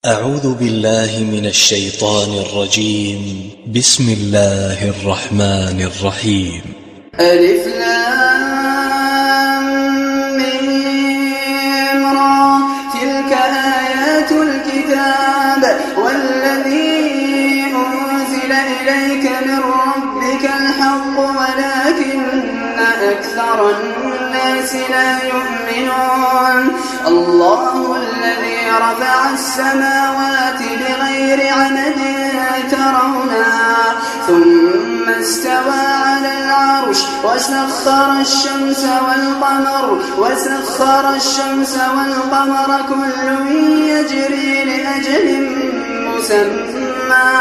أعوذ بالله من الشيطان الرجيم. بسم الله الرحمن الرحيم. ألف لام ميم را تلك آيات الكتاب والذي أنزل إليك من ربك الحق ولكن أكثر الناس لا يؤمنون. الله الذي رفع السماوات بغير عمد ترونها ثم استوى على العرش وسخر الشمس والقمر كل يجري لأجل مسمى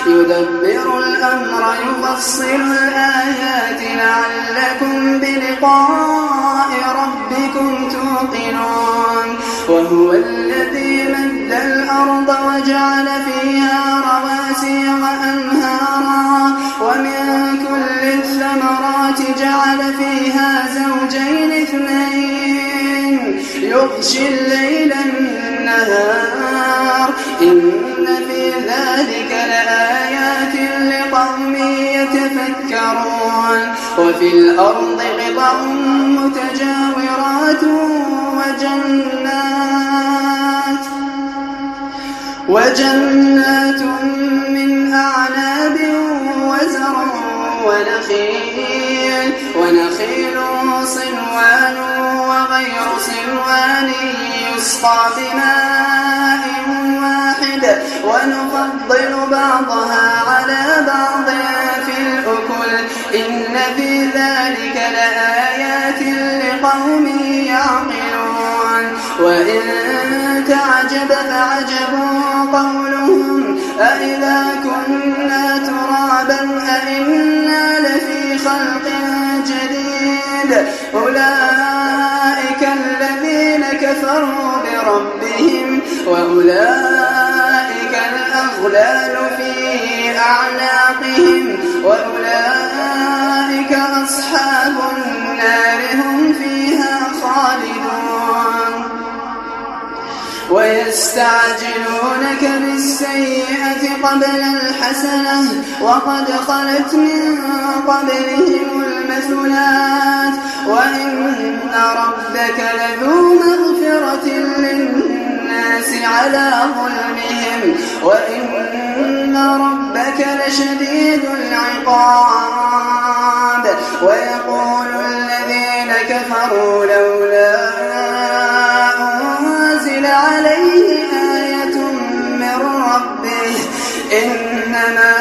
يدبر الأمر يفصل الآيات لعلكم بلقاء ربكم توقنون. وهو الذي مد الأرض وجعل فيها رواسي وأنهارا ومن كل الثمرات جعل فيها زوجين اثنين يغشي الليل النهار إن في ذلك لآيات لقوم يتفكرون. وفي الأرض قطع متجاورات وجنات من أعناب وزرع ونخيل صنوان وغير صنوان يسقى بماء واحد ونفضل بعضها على بعض في الأكل إن في ذلك لآيات لقوم يعقلون. وإن تعجب فعجب قولهم أإذا كنا ترابا أإنا لفي خلق جديد أولئك الذين كفروا بربهم وأولئك الأغلال في أعناقهم وأولئك أصحاب النار هم فيها خالدون. ويستعجلونك بالسيئة قبل الحسنة وقد خلت من قبلهم المثلات وإن ربك لذو مغفرة للناس على ظلمهم وإن ربك لشديد العقاب. ويقول الذين كفروا لولا عليه آية من ربه إنما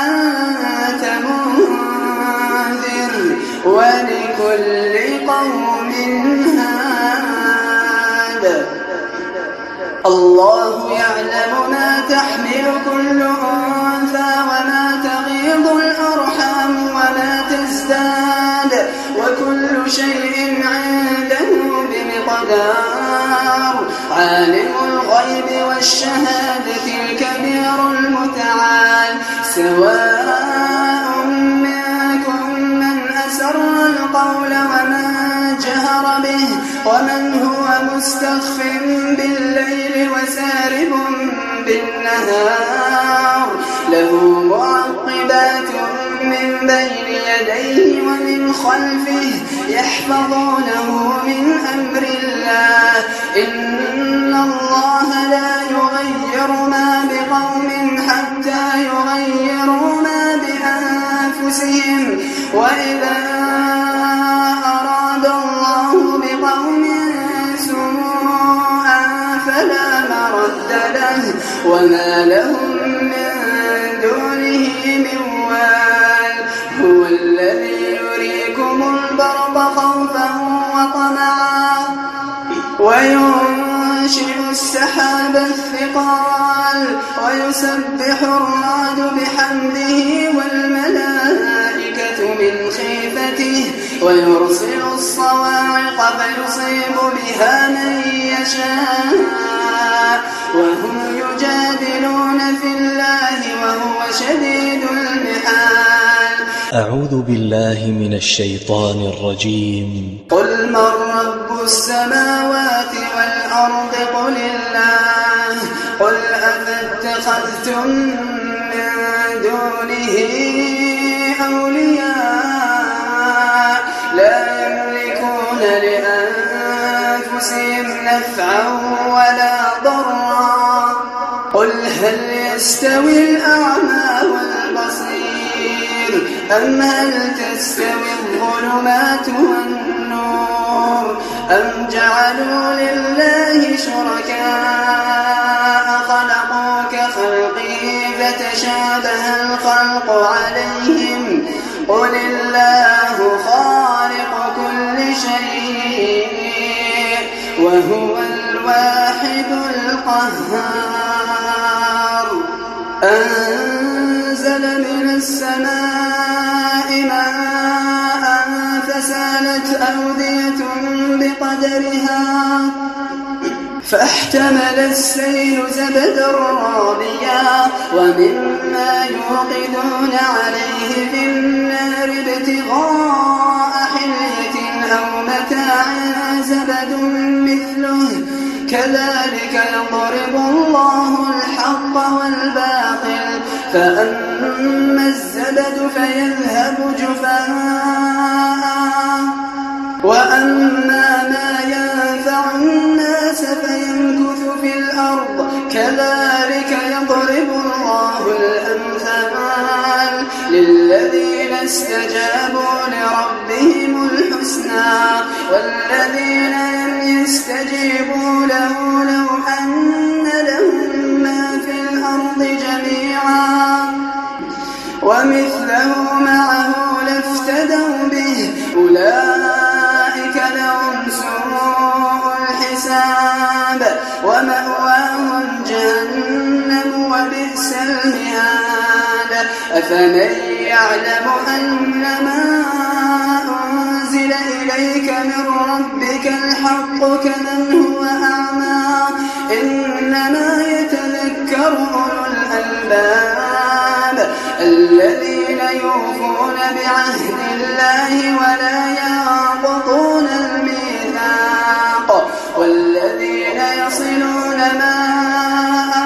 أنت منذر ولكل قوم هاد. الله يعلم ما تحمل كل أنثى وما تغيض الأرحام وما تزداد وكل شيء عنده بمقدار. عالم الغيب والشهادة الكبير المتعال سواء منكم من أسر القول ومن جهر به ومن هو مستخف بالليل وسارب بالنهار له معقبات من بين يديه ومن خلفه يحفظونه من أمر الله إن الله لا يغير ما بقوم حتى يغيروا ما بأنفسهم وإذا أراد الله بقوم سوءا فلا مرد له وما لهم من دونه من وال. هو الذي يريكم البرق خوفا وطمعا وينشئ السحاب الثقال ويسبح الرعد بحمده والملائكة من خيفته ويرسل الصواعق فيصيب بها من يشاء وهم يجادلون في الله وهو شديد المحال. أعوذ بالله من الشيطان الرجيم. قل من رب السماوات والأرض قل الله قل أفاتخذتم من دونه أولياء لا يملكون لأنفسهم نفعا ولا ضرا قل هل يستوي الأعمى والبصير أم هل تستوي الظلمات والنور أم جعلوا لله شركاء خلقوا كخلقه فتشابه الخلق عليهم قل الله خالق كل شيء وهو الواحد القهار أنزل من السماء ماء فسالت أودية بقدرها فاحتمل السيل زبدا رابيا ومما يوقدون عليه في النار ابتغاء حلية أو متاع زبد مثله كذلك يضرب الله الحق والباطل فأما الزبد فيذهب جفاء وأما ما ينفع الناس فيمكث في الأرض كذلك يضرب الله الأمثال للذين استجابوا لربهم الحسنى والذين لم يستجيبوا له لو أن لهم ما في الأرض جميعا ومثله معه لافتدوا به أولئك لهم سوء الحساب ومأواهم جهنم وبئس المهاد أفمن يعلم أنما أنزل إليك من ربك الحق كمن هو أعمى إنما يتذكر أولو الألباب الذين يوفون بعهد الله ولا ينقضون الميثاق والذين يصلون ما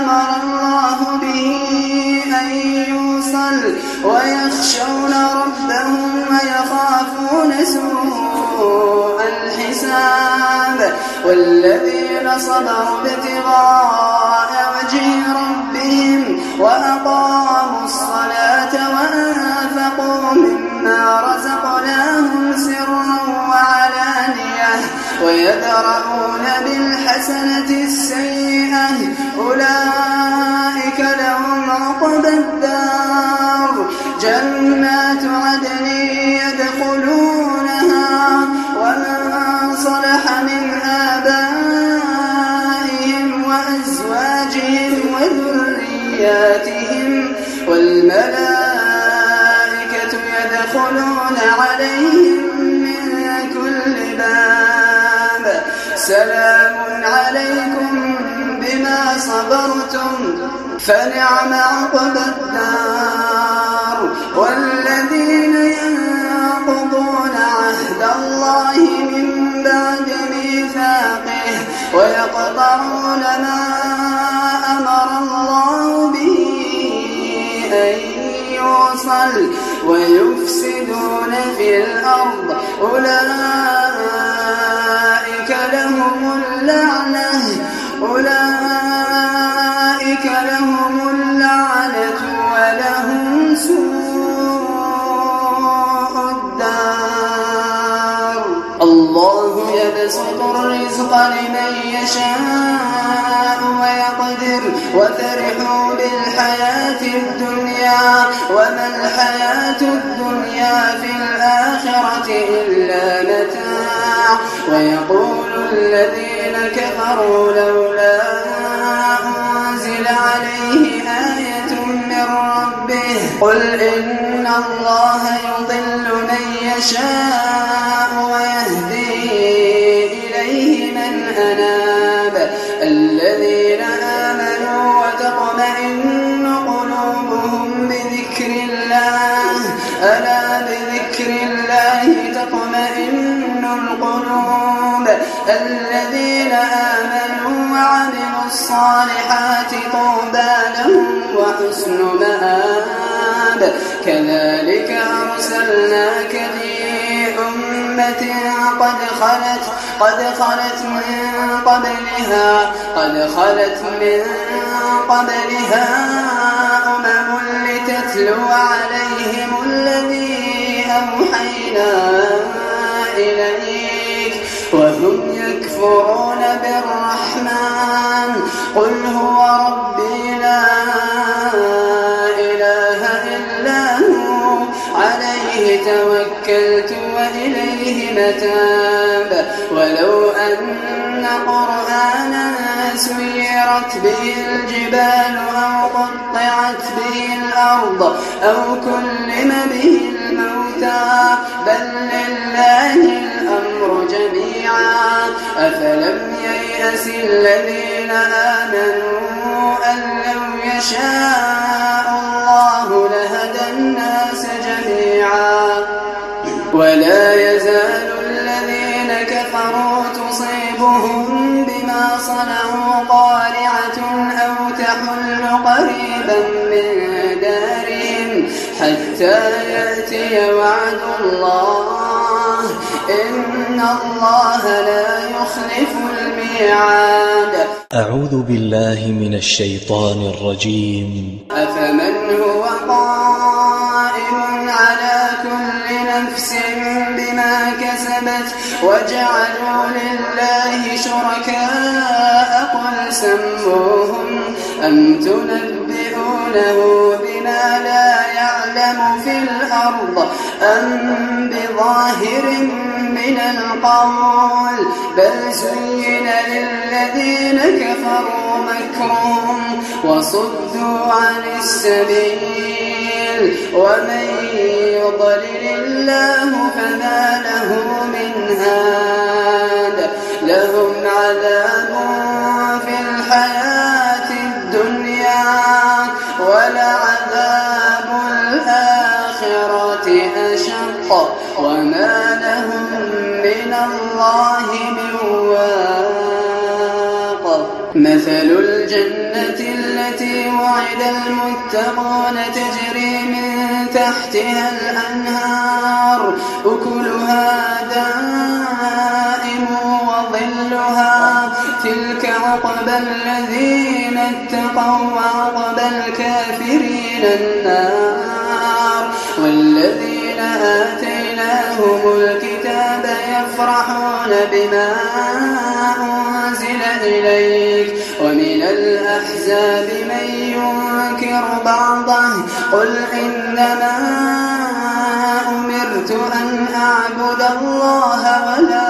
أمر الله به أن يوصل ويخشون ربهم ويخافون سوء الحساب والذين صبروا ابتغاء وجه ربهم وأقاموا الصلاة وأنفقوا مما رزقناهم سرا وعلانية ويدرؤون بالحسنة السيئة أولئك لهم عقبى الدار جنات عدن يدخلونها ومن صلح من آبائهم وأزواجهم وذرياتهم والملائكة يدخلون عليهم من كل باب سلام عليكم بما صبرتم فنعم عقبى الدار والذين ينقضون عهد الله من بعد ميثاقه ويقطعون ما أمر الله به أن يوصل ويفسدون في الأرض أولئك لهم اللعنة ولهم سوء الدار الله يبسط الرزق لمن يشاء ويقدر وفرحوا بالحياة الدنيا وما الحياة الدنيا في الآخرة إلا متاع ويقول الذين كفروا لولا أنزل عليه آية من ربه قل إن الله يضل من يشاء ويهدي إليه من أناب الذين آمنوا وتطمئن قلوبهم بذكر الله ألا بذكر الله تطمئن القلوب الذين آمنوا وعملوا الصالحات وحسن مآب. كذلك أرسلناك في أمة قد خلت من قبلها أمم لتتلو عليهم الذي أوحينا إليك وهم يكفرون بالرحمن. قل هو ربي لا إله إلا هو عليه توكلت وإليه متاب. ولو أن قرآنا سيرت به الجبال أو قطعت به الأرض أو كلم به الموتى بل لله الأمر جميعا. أفلم ييأس الذين آمنوا أن لو يشاء الله لهدى الناس جميعا. ولا يزال الذين كفروا تصيبهم بما صنعوا قارعة أو تحل قريبا من دارهم حتى يأتي وعد الله إن الله لا يخلف الميعاد. أعوذ بالله من الشيطان الرجيم. أفمن هو قائم على كل نفس بما كسبت وجعلوا لله شركاء قل سموهم أم تنبئونه بما لا يعلم في الأرض أم بظاهر من القول بل زين للذين كفروا مكرهم وصدوا عن السبيل ومن يضلل الله فما له من هاد. لهم عذاب في الحياة الدنيا ولعذاب الآخرة أشق وما لهم من الله من واق. مثل الجنة التي وعد المتقون تجري من تحتها الأنهار أكلها دائم وظلها تلك عقبى الذين اتقوا وعقبى الكافرين النار. والذين آتيناهم الكتاب يفرحون بما أنزل إليك ومن الأحزاب من ينكر بعضه قل إنما أمرت أن أعبد الله ولا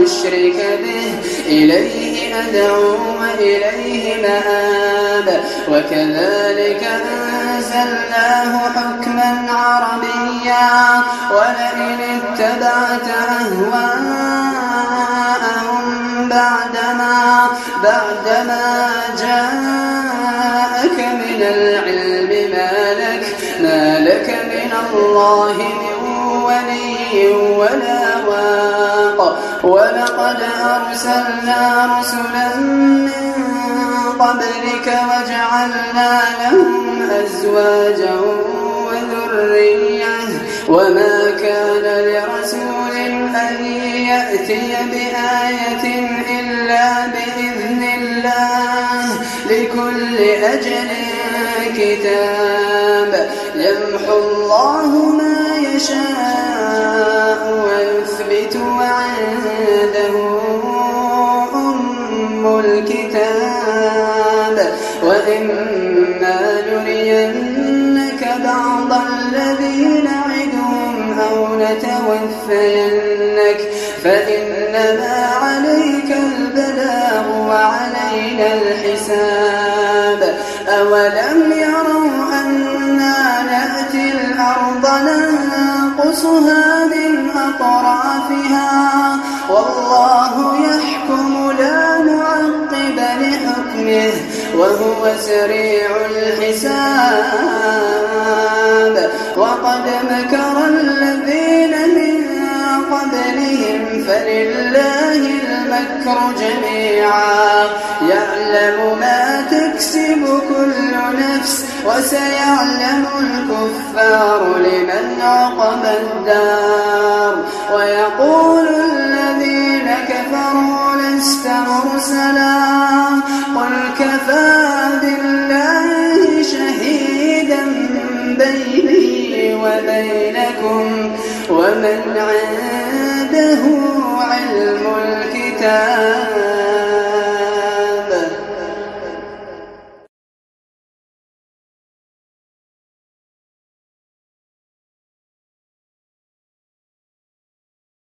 أشرك به إليه أدعو وإليه مآب. وكذلك أنزلناه حكما عربيا ولئن اتبعت أهواءهم بعدما جاءك من العلم ما لك من الله من ولي ولا واق. ولقد أرسلنا رسلا من قبلك وجعلنا لهم أزواجا وذرية وما كان لرسول أن يأتي بآية إلا بإذن الله لكل أجل كتاب. يمحو الله ما يشاء ويثبت وعنده أم الكتاب. وإما نرينك بعض الذي نعدهم أو نتوفينك فإنما عليك البلاغ وعلينا الحساب. أولم يروا أنا نأتي الأرض ننقصها من أطرافها والله يحكم لا معقب لحكمه وهو سريع الحساب. وقد مكر الذين من قبلهم فلله المكر جميعا يعلم ما تكسب كل نفس وسيعلم الكفار لمن عقبى الدار ويقول الذين كفروا لست مرسلا قل كفى بالله شهيدا بيني وبينكم ومن عنده علم الكتاب